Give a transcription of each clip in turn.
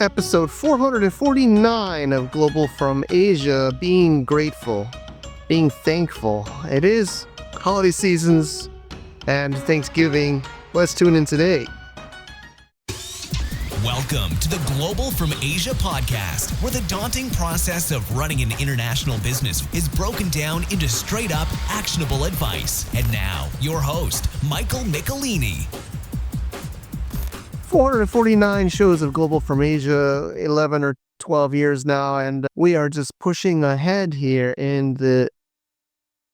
episode 449 of Global from Asia, being grateful, being thankful. It is holiday seasons and Thanksgiving. Let's tune in today. Welcome to the Global from Asia podcast, where the daunting process of running an international business is broken down into straight-up, actionable advice. And now, your host, Michael Michelini. 449 shows of Global from Asia, 11 or 12 years now, and we are just pushing ahead here in the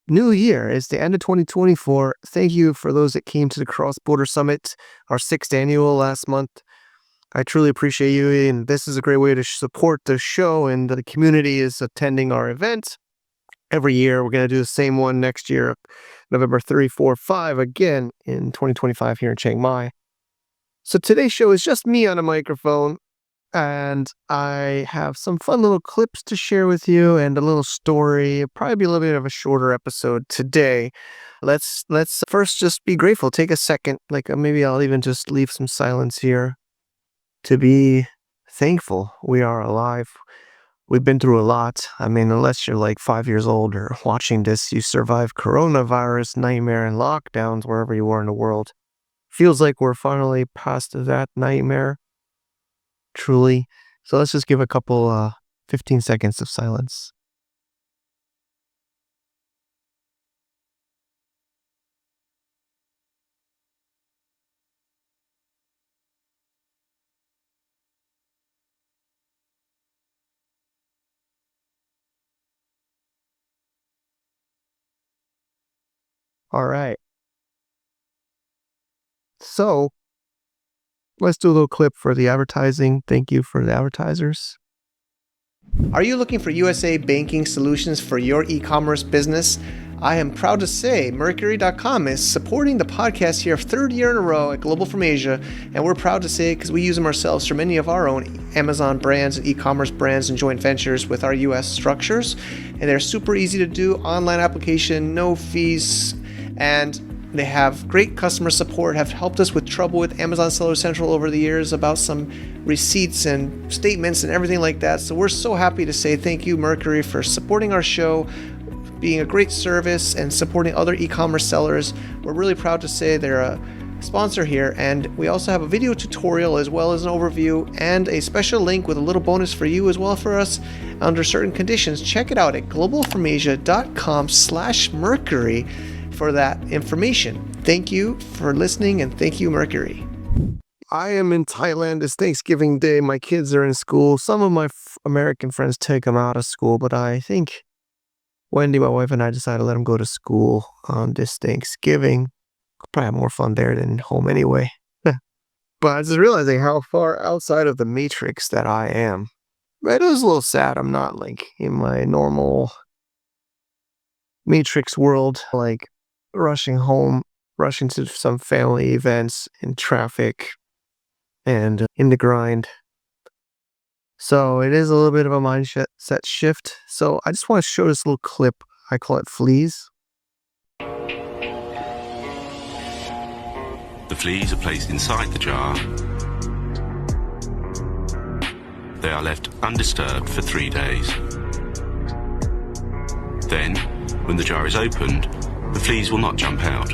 new year. It's the end of 2024. Thank you for those that came to the Cross Border Summit, our 6th annual last month. I truly appreciate you, and this is a great way to support the show, and the community is attending our event every year. We're going to do the same one next year, November 3, 4, 5, again in 2025 here in Chiang Mai. So today's show is just me on a microphone, and I have some fun little clips to share with you and a little story. It'll probably be a little bit of a shorter episode today. Let's first just be grateful. Take a second, maybe I'll even just leave some silence here to be thankful we are alive. We've been through a lot. I mean, unless you're like 5 years old or watching this, you survived coronavirus, nightmare, and lockdowns wherever you are in the world. Feels like we're finally past that nightmare, truly. So let's just give a couple 15 seconds of silence. All right. So let's do a little clip for the advertising. Thank you for the advertisers. Are you looking for USA banking solutions for your e-commerce business? I am proud to say Mercury.com is supporting the podcast here 3rd year in a row at Global from Asia, and we're proud to say it because we use them ourselves for many of our own Amazon brands and e-commerce brands and joint ventures with our US structures, and they're super easy to do, online application, no fees, and they have great customer support, have helped us with trouble with Amazon Seller Central over the years about some receipts and statements and everything like that. So we're so happy to say thank you, Mercury, for supporting our show, being a great service, and supporting other e-commerce sellers. We're really proud to say they're a sponsor here, and we also have a video tutorial as well as an overview and a special link with a little bonus for you as well for us under certain conditions. Check it out at globalfromasia.com/Mercury for that information. Thank you for listening, and thank you, Mercury. I am in Thailand. It's Thanksgiving Day. My kids are in school. Some of my American friends take them out of school, but I think Wendy, my wife, and I decided to let them go to school on this Thanksgiving. Probably have more fun there than home anyway. But I was just realizing how far outside of the matrix that I am. It was a little sad. I'm not like in my normal matrix world, like rushing home, rushing to some family events in traffic and in the grind. So it is a little bit of a mindset shift. So I just want to show this little clip. I call it Fleas. The fleas are placed inside the jar. They are left undisturbed for 3 days. Then, when the jar is opened, the fleas will not jump out.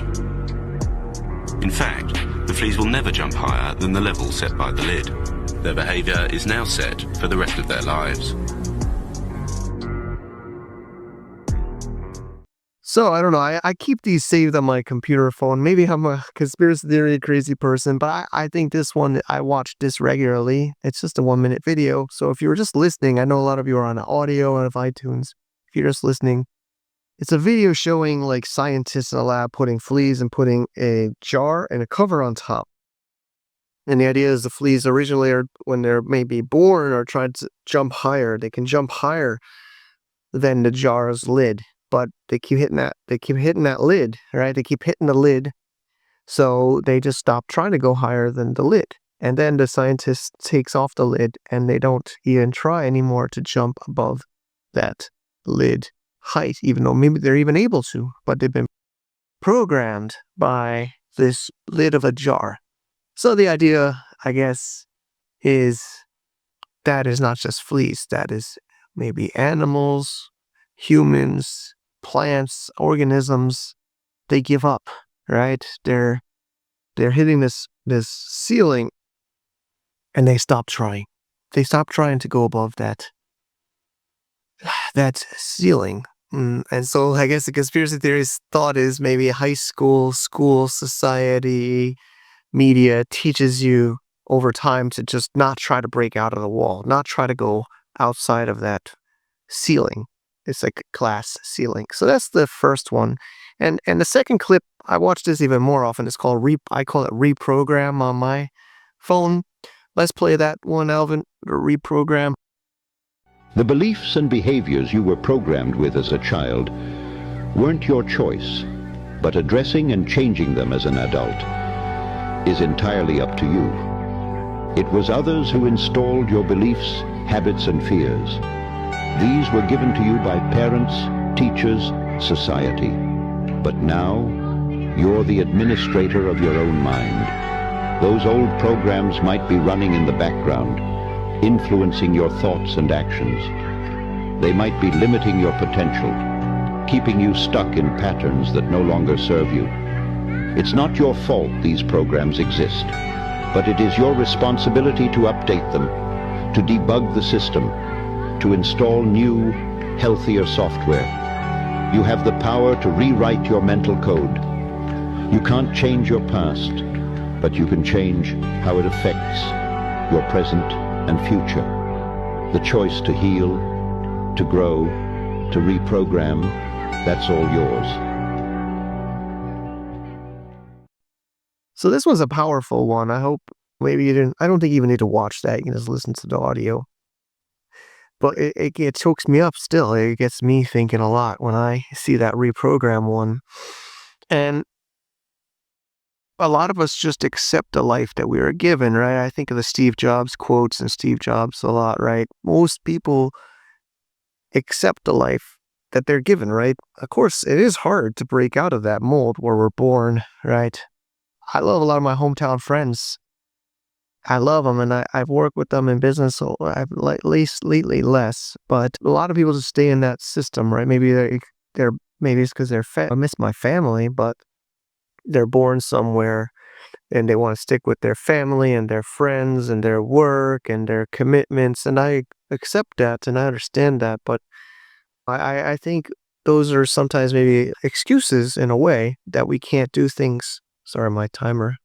In fact, the fleas will never jump higher than the level set by the lid. Their behaviour is now set for the rest of their lives. So I don't know, I keep these saved on my computer phone. Maybe I'm a conspiracy theory crazy person, but I think this one, I watch this regularly. It's just a 1-minute video. So if you were just listening, I know a lot of you are on audio out of iTunes. If you're just listening, it's a video showing like scientists in a lab putting fleas and putting a jar and a cover on top. And the idea is the fleas originally are, when they're maybe born or trying to jump higher, they can jump higher than the jar's lid. But they keep hitting that lid, right? They keep hitting the lid. So they just stop trying to go higher than the lid. And then the scientist takes off the lid and they don't even try anymore to jump above that lid height, even though maybe they're even able to, but they've been programmed by this lid of a jar. So the idea, I guess, is that is not just fleas. That is maybe animals, humans, plants, organisms. They give up, right? They're hitting this ceiling, and they stop trying. They stop trying to go above that ceiling. And so I guess the conspiracy theorist thought is maybe high school, society, media teaches you over time to just not try to break out of the wall, not try to go outside of that ceiling. It's like a glass ceiling. So that's the first one. And the second clip, I watch this even more often. It's called I call it Reprogram on my phone. Let's play that one, Alvin. Reprogram. The beliefs and behaviors you were programmed with as a child weren't your choice, but addressing and changing them as an adult is entirely up to you. It was others who installed your beliefs, habits, and fears. These were given to you by parents, teachers, society. But now, you're the administrator of your own mind. Those old programs might be running in the background, influencing your thoughts and actions. They might be limiting your potential, keeping you stuck in patterns that no longer serve you. It's not your fault these programs exist, but it is your responsibility to update them, to debug the system, to install new, healthier software. You have the power to rewrite your mental code. You can't change your past, but you can change how it affects your present and future. The choice to heal, to grow, to reprogram, that's all yours. So this was a powerful one. I hope maybe you didn't. I don't think you even need to watch that. You can just listen to the audio. But it chokes me up still. It gets me thinking a lot when I see that reprogram one. And a lot of us just accept the life that we are given, right? I think of the Steve Jobs quotes and Steve Jobs a lot, right? Most people accept the life that they're given, right? Of course, it is hard to break out of that mold where we're born, right? I love a lot of my hometown friends. I love them, and I've worked with them in business, so I've at least lately less. But a lot of people just stay in that system, right? Maybe maybe it's because I miss my family, but they're born somewhere and they want to stick with their family and their friends and their work and their commitments. And I accept that and I understand that. But I think those are sometimes maybe excuses in a way that we can't do things. Sorry, my timer.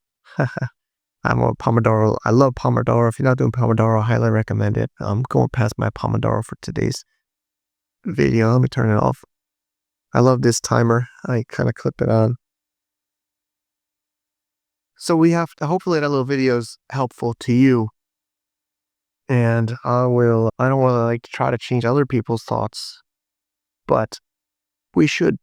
I'm on Pomodoro. I love Pomodoro. If you're not doing Pomodoro, I highly recommend it. I'm going past my Pomodoro for today's video. Let me turn it off. I love this timer. I kind of clip it on. So we have to, hopefully that little video is helpful to you. And I don't want to try to change other people's thoughts, but we should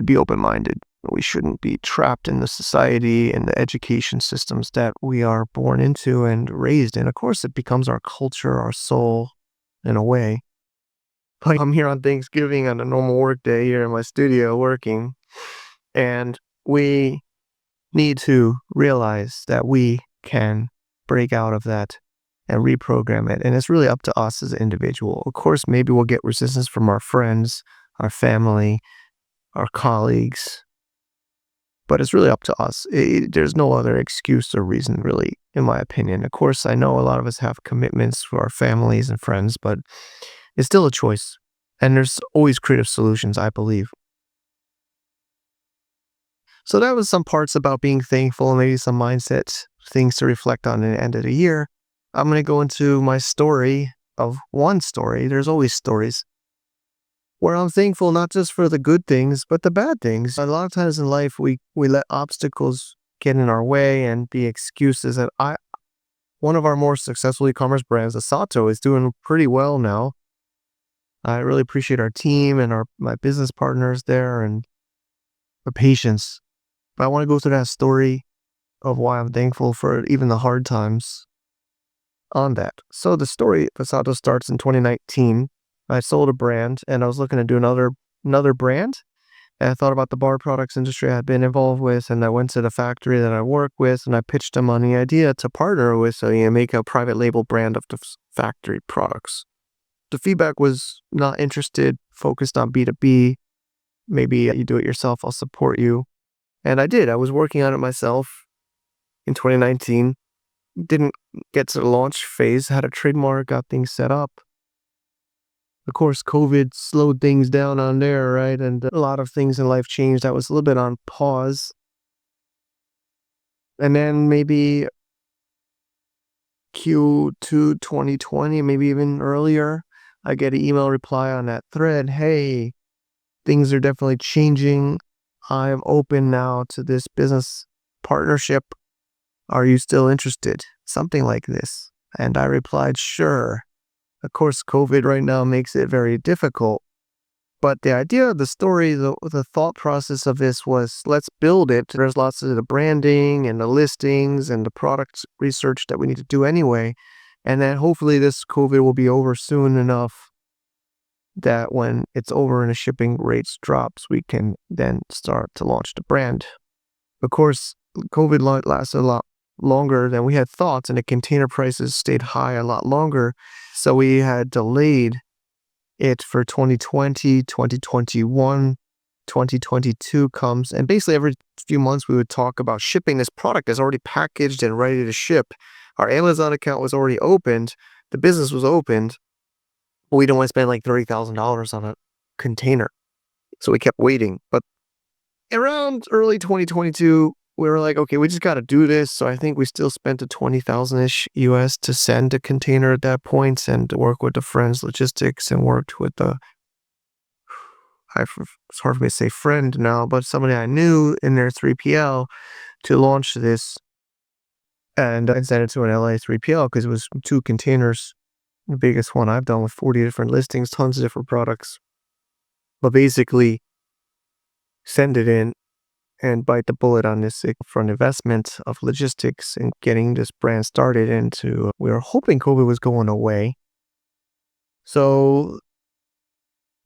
be open-minded. We shouldn't be trapped in the society and the education systems that we are born into and raised in. Of course, it becomes our culture, our soul, in a way. Like I'm here on Thanksgiving on a normal work day here in my studio working, and we need to realize that we can break out of that and reprogram it. And it's really up to us as an individual. Of course, maybe we'll get resistance from our friends, our family, our colleagues, but it's really up to us. There's no other excuse or reason, really, in my opinion. Of course, I know a lot of us have commitments for our families and friends, but it's still a choice. And there's always creative solutions, I believe. So that was some parts about being thankful, maybe some mindset things to reflect on at the end of the year. I'm going to go into my story of one story. There's always stories where I'm thankful not just for the good things, but the bad things. A lot of times in life, we let obstacles get in our way and be excuses. And one of our more successful e-commerce brands, Asato, is doing pretty well now. I really appreciate our team and my business partners there and the patience. But I want to go through that story of why I'm thankful for even the hard times on that. So the story of Asato starts in 2019. I sold a brand and I was looking to do another brand. And I thought about the bar products industry I had been involved with, and I went to the factory that I work with, and I pitched them on the idea to partner with, make a private label brand of the factory products. The feedback was not interested, focused on B2B. Maybe you do it yourself, I'll support you. And I did. I was working on it myself in 2019. Didn't get to the launch phase, had a trademark, got things set up. Of course, COVID slowed things down on there, right? And a lot of things in life changed. I was a little bit on pause. And then maybe Q2 2020, maybe even earlier, I get an email reply on that thread. Hey, things are definitely changing. I'm open now to this business partnership. Are you still interested? Something like this. And I replied, sure. Of course, COVID right now makes it very difficult. But the idea of the story, the thought process of this was, let's build it. There's lots of the branding and the listings and the product research that we need to do anyway. And then hopefully this COVID will be over soon enough that when it's over and the shipping rates drops, we can then start to launch the brand. Of course, COVID lasted a lot longer than we had thought, and the container prices stayed high a lot longer. So we had delayed it for 2020, 2021, 2022 comes. And basically every few months we would talk about shipping this product that's already packaged and ready to ship. Our Amazon account was already opened. The business was opened. We didn't want to spend like $30,000 on a container. So we kept waiting. But around early 2022, we were like, okay, we just got to do this. So I think we still spent a $20,000-ish US to send a container at that point and work with the Friends Logistics and worked with it's hard for me to say friend now, but somebody I knew in their 3PL to launch this. And I sent it to an LA 3PL because it was 2 containers. The biggest one I've done with 40 different listings, tons of different products. But basically, send it in and bite the bullet on this upfront investment of logistics and getting this brand started into. We were hoping COVID was going away. So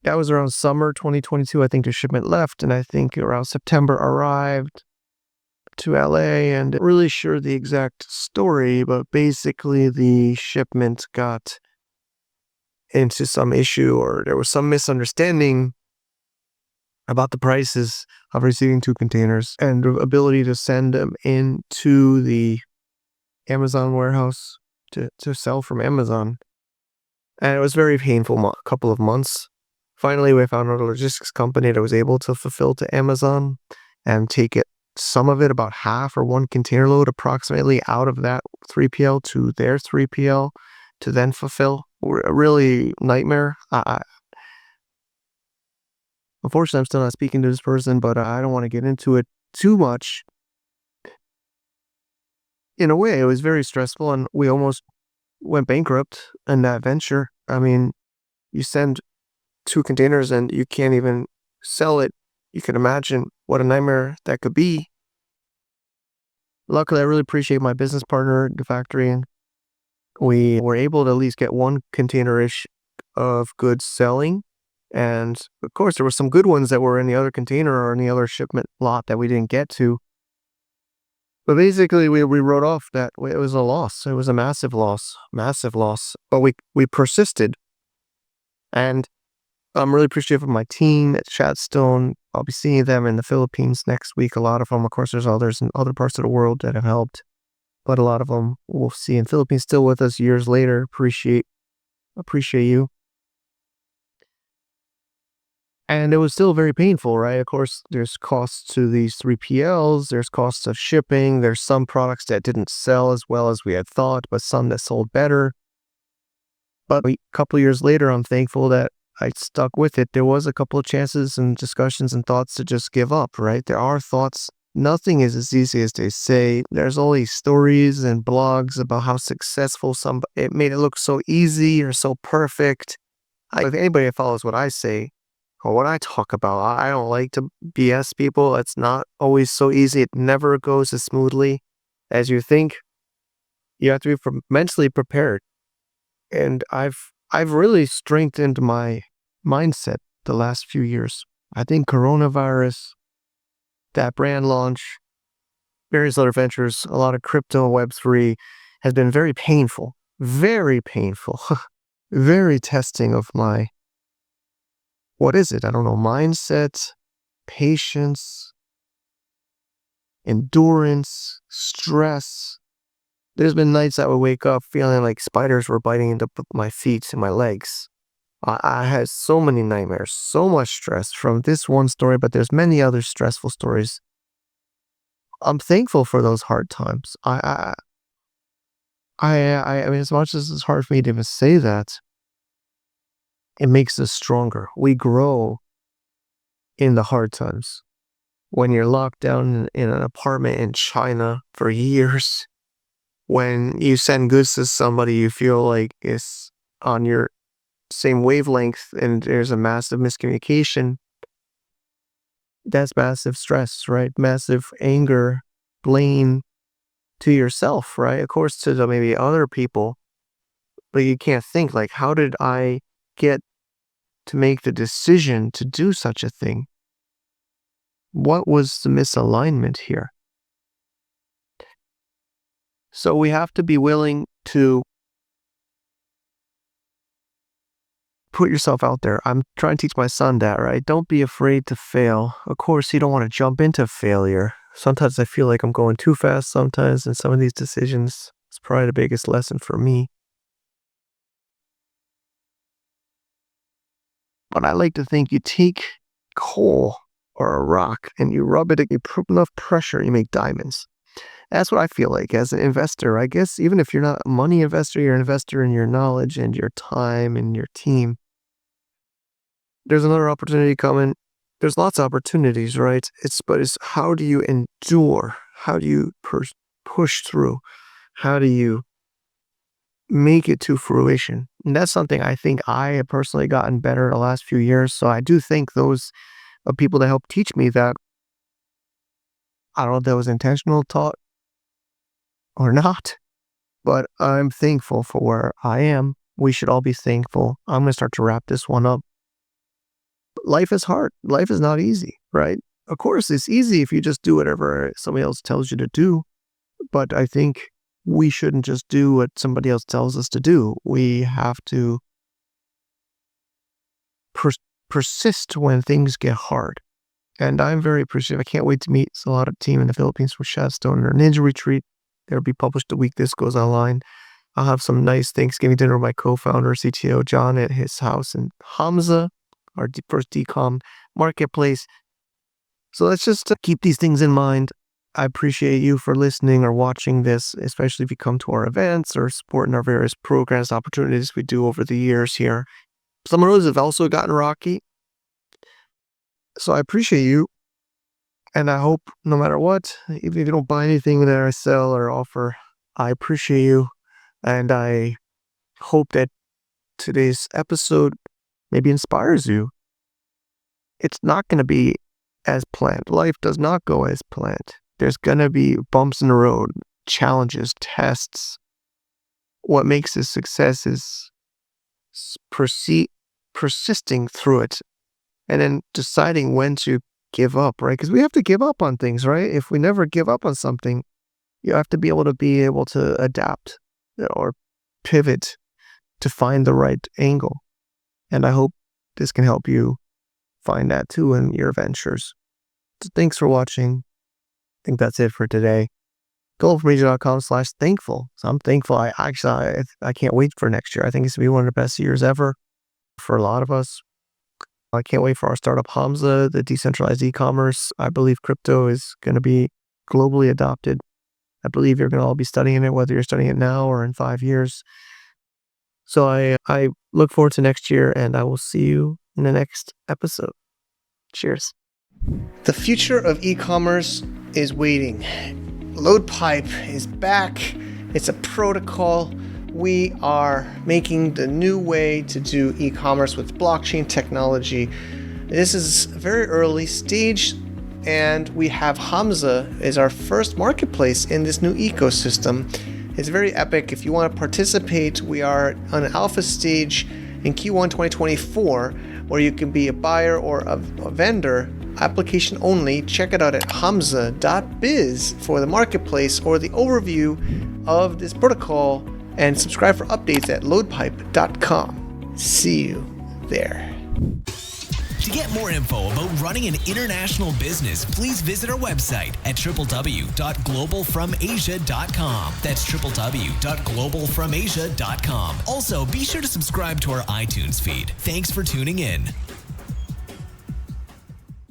that was around summer 2022. I think the shipment left, and I think around September arrived to LA, and really sure the exact story, but basically the shipment got into some issue, or there was some misunderstanding about the prices of receiving 2 containers and the ability to send them into the Amazon warehouse to sell from Amazon. And it was very painful couple of months. Finally, we found a logistics company that was able to fulfill to Amazon and take it, some of it, about half or 1 container load approximately, out of that 3PL to their 3PL to then fulfill. A really nightmare. Unfortunately, I'm still not speaking to this person, but I don't want to get into it too much. In a way, it was very stressful, and we almost went bankrupt in that venture. I mean, you send 2 containers and you can't even sell it. You can imagine what a nightmare that could be. Luckily, I really appreciate my business partner at the factory, and we were able to at least get 1 container-ish of goods selling. And of course, there were some good ones that were in the other container or in the other shipment lot that we didn't get to. But basically, we wrote off that it was a loss. It was a massive loss. But we persisted. And I'm really appreciative of my team at Chatstone. I'll be seeing them in the Philippines next week. A lot of them, of course, there's others in other parts of the world that have helped. But a lot of them we'll see in Philippines, still with us years later. Appreciate you. And it was still very painful, right? Of course, there's costs to these 3PLs, there's costs of shipping, there's some products that didn't sell as well as we had thought, but some that sold better. But a couple of years later, I'm thankful that I stuck with it. There was a couple of chances and discussions and thoughts to just give up, right? There are thoughts. Nothing is as easy as they say. There's all these stories and blogs about how successful it made it look so easy or so perfect. If anybody follows what I say, or what I talk about, I don't like to BS people. It's not always so easy. It never goes as smoothly as you think. You have to be mentally prepared. And I've really strengthened my mindset the last few years. I think coronavirus, that brand launch, various other ventures, a lot of crypto and Web3 has been very painful, very testing of my, what is it? I don't know, mindset, patience, endurance, stress. There's been nights I would wake up feeling like spiders were biting into my feet and my legs. I had so many nightmares, so much stress from this one story, but there's many other stressful stories. I'm thankful for those hard times. I mean, as much as it's hard for me to even say that, it makes us stronger. We grow in the hard times. When you're locked down in an apartment in China for years, when you send goods to somebody you feel like is on your same wavelength and there's a massive miscommunication, that's massive stress, right? Massive anger, blame to yourself, right? Of course, to the maybe other people, but you can't think like, how did I get to make the decision to do such a thing? What was the misalignment here? So we have to be willing to put yourself out there. I'm trying to teach my son that, right? Don't be afraid to fail. Of course, you don't want to jump into failure. Sometimes I feel like I'm going too fast sometimes in some of these decisions. It's probably the biggest lesson for me. But I like to think you take coal or a rock and you rub it and you put enough pressure, you make diamonds. That's what I feel like as an investor. I guess even if you're not a money investor, you're an investor in your knowledge and your time and your team. There's another opportunity coming. There's lots of opportunities, right? But it's how do you endure? How do you push through? How do you make it to fruition? And that's something I think I have personally gotten better the last few years. So I do think those people that helped teach me that, I don't know if that was intentional thought or not, but I'm thankful for where I am. We should all be thankful. I'm going to start to wrap this one up. Life is hard. Life is not easy, right? Of course, it's easy if you just do whatever somebody else tells you to do. But I think we shouldn't just do what somebody else tells us to do. We have to persist when things get hard. And I'm very appreciative. I can't wait to meet a lot of team in the Philippines from Shadstone or Ninja Retreat. They'll be published the week this goes online. I'll have some nice Thanksgiving dinner with my co-founder, CTO John, at his house in Hamza, our first DCOM marketplace. So let's just keep these things in mind. I appreciate you for listening or watching this, especially if you come to our events or supporting our various programs, opportunities we do over the years here. Some of those have also gotten rocky. So I appreciate you. And I hope no matter what, even if you don't buy anything that I sell or offer, I appreciate you. And I hope that today's episode maybe inspires you. It's not going to be as planned. Life does not go as planned. There's going to be bumps in the road, challenges, tests. What makes a success is persisting through it and then deciding when to give up, right? Because we have to give up on things, right? If we never give up on something, you have to be able to adapt or pivot to find the right angle. And I hope this can help you find that too in your ventures. So thanks for watching. I think that's it for today. globalfromasia.com/thankful. So I'm thankful. I can't wait for next year. I think it's going to be one of the best years ever for a lot of us. I can't wait for our startup Hamza, the decentralized e-commerce. I believe crypto is going to be globally adopted. I believe you're going to all be studying it, whether you're studying it now or in 5 years. So I look forward to next year, and I will see you in the next episode. Cheers. The future of e-commerce is waiting. LoadPipe is back. It's a protocol. We are making the new way to do e-commerce with blockchain technology. This is very early stage, and we have Hamza as our first marketplace in this new ecosystem. It's very epic. If you want to participate, we are on an alpha stage in Q1 2024. or you can be a buyer or a vendor, application only. Check it out at hamza.biz for the marketplace or the overview of this protocol, and subscribe for updates at loadpipe.com. See you there. To get more info about running an international business, please visit our website at www.globalfromasia.com. That's www.globalfromasia.com. Also, be sure to subscribe to our iTunes feed. Thanks for tuning in.